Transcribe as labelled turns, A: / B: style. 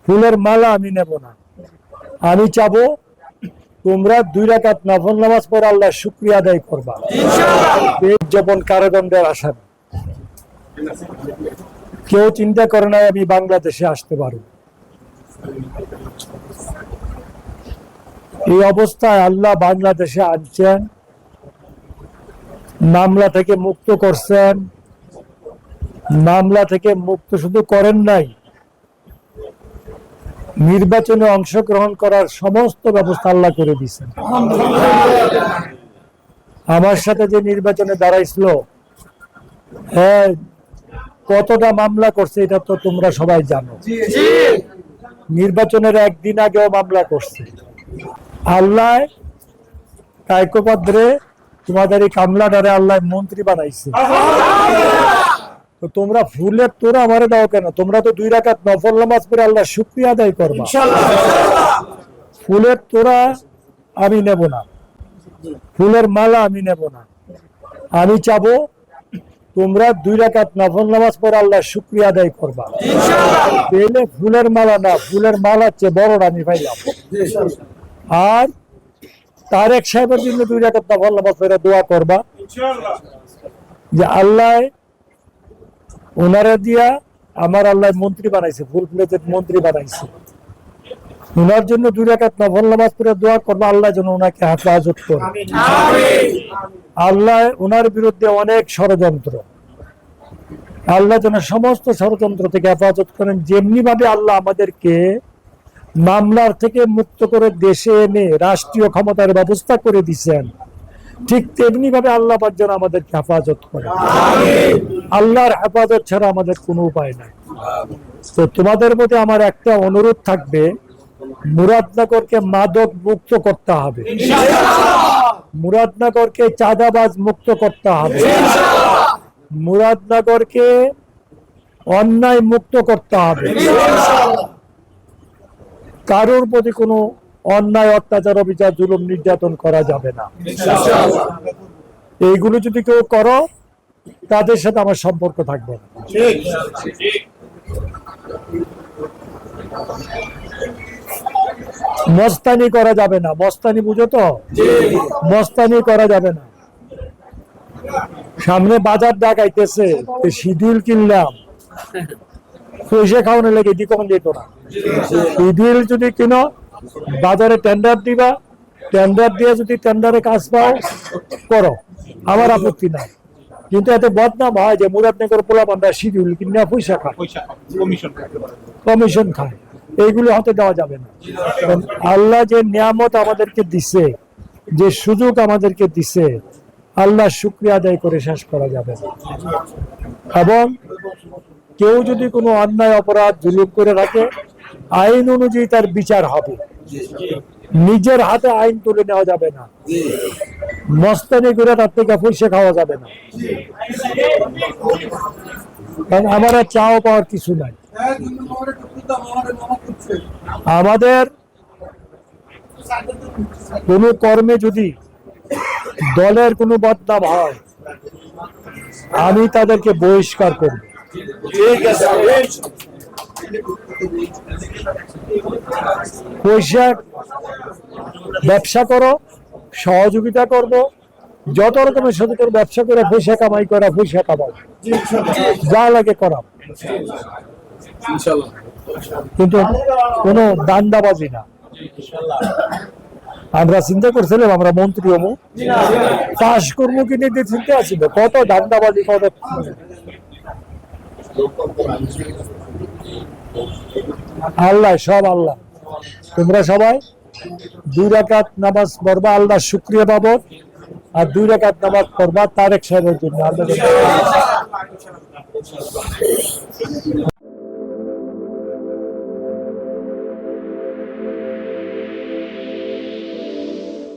A: ফুলের মালা আমি নেব না। আমি চাবো তোমরা 2 রাকাত নফল নামাজ পড়ে আল্লাহর শুকরিয়া আদায় করবা যেমন কারাদণ্ডের আসামি। কেউ চিন্তা করে না আমি বাংলাদেশে আসতে পারব। এই অবস্থায় আল্লাহ বাংলাদেশে আনছেন, মামলা থেকে মুক্ত করছেন। মামলা থেকে মুক্ত শুধু করেন নাই, নির্বাচনে অংশগ্রহণ করার সমস্ত ব্যবস্থা আল্লাহ করে দিয়েছেন। আমার সাথে যে নির্বাচনে দাঁড়াইছিল, হ্যাঁ, কতটা মামলা করছে এটা তো তোমরা সবাই জানো। নির্বাচনের একদিন আগেও মামলা করছে। আল্লাহ কায়কোপাদ্রে তোমাদের এই কামলাটারে আল্লাহ মন্ত্রী বানাইছে। তো তোমরা ফুলের তোরা আমারে দাও কেন? তোমরা তো 2 রাকাত নফল নামাজ পড়ে আল্লাহ শুকরিয়া আদায় করবা। ফুলের তোরা আমি নেব না, ফুলের মালা আমি নেব না। আমি চাবো তোমরা 2 রাকাত নফল নামাজ পড়ে আল্লাহ শুকরিয়া আদায় করবা। পেলে ফুলের মালা না, ফুলের মালা চেয়ে বড় আমি পাইলাম। আর তারেক সাহেবের জন্য 2 রাকাত নফল নামাজ পড়ে দোয়া করবা যে আল্লাহ ওনারা দিয়া আমার আল্লাহ মন্ত্রী বানাইছে, ফুল প্লেটের মন্ত্রী বানাইছে। ওনার জন্য 2 রাকাত নফল নামাজ পড়ে দোয়া করবা আল্লাহ যেন ওনাকে হেফাজত করে। আল্লাহ ওনার বিরুদ্ধে অনেক ষড়যন্ত্র, আল্লাহ যেন সমস্ত ষড়যন্ত্র থেকে হেফাজত করেন। যেমনি ভাবে আল্লাহ আমাদেরকে মামলার থেকে মুক্ত করে দেশে এনে রাষ্ট্রীয় ক্ষমতার ব্যবস্থা করে দিচ্ছেন, ঠিক তেমনি ভাবে আল্লাহ যেন আমাদেরকে হেফাজত করে। আল্লাহর হেফাজত ছাড়া আমাদের কোনো উপায় নাই। তো তোমাদের মধ্যে আমার একটা অনুরোধ থাকবে, মুরাদনগরকে মাদক মুক্ত করতে হবে, মুরাদনগরকে চাঁদাবাজ মুক্ত করতে হবে, মুরাদনগরকে অন্যায় মুক্ত করতে হবে। কারোর প্রতি কোনো অন্যায় অত্যাচার অবিচার জুলুম নির্যাতন করা যাবে না। এইগুলো যদি কেউ করো তাদের সাথে আমার সম্পর্ক থাকবে না। মস্তানি করা যাবে না। মস্তানি বুঝো তো? মস্তানি করা যাবে না। সামনে বাজার ডাকাইতেছে, শিডিউল কিনলাম, পয়সা খাওয়ানো লেগে দি কখন যেত না। শিডিউল যদি কিনো বাজারে টেন্ডার দিবা, টেন্ডার দিয়ে যদি টেন্ডারে কাজ পাও করো, আমার আপত্তি নাই। কিন্তু এত বদনাম হয় যে মুরাদনগর পোলাপানরা শিডিউল কিনে পয়সা খায়, কমিশন খায়, এইগুলো হতে দেওয়া যাবে না। আল্লাহ যে নিয়ামত আমাদেরকে দিছে, যে সুযোগ আমাদেরকে দিছে, আল্লাহ শুকরিয়া আদায় করে শেষ করা যাবে না। এবং কেউ যদি কোনো অন্যায় অপরাধ জুলুম করে রাখে, আইন অনুযায়ী তার বিচার হবে। নিজের হাতে আইন তুলে নেওয়া যাবে না, মস্তানি করে তার থেকে পয়সা খাওয়া যাবে না। কারণ আমার আর চাও পাওয়ার কিছু নাই। আমাদের কোনো কর্মে যদি দলের কোনো বদনাম হয়, আমি তাদেরকে বহিষ্কার করব। পয়সা ব্যবসা করো, সহযোগিতা করব, যত রকমের সাথে ব্যবসা করে পয়সা কামাই করা, পয়সা কামাও, যা লাগে করা, কিন্তু কোনো দান্দাবাজি না। আমরা চিন্তা করছিলাম আমরা মন্ত্রী হবো, পাশ করবো কিনে দিয়ে চিন্তা আসছিল, কত দান্দাবাজি, কত। আল্লাহ সব আল্লাহ। তোমরা সবাই 2 রাকাত নামাজ পড়বা, আল্লাহ শুকরিয়া পাবো। আর 2 রাকাত নামাজ পড়বা তারেক সাহেবের জন্য।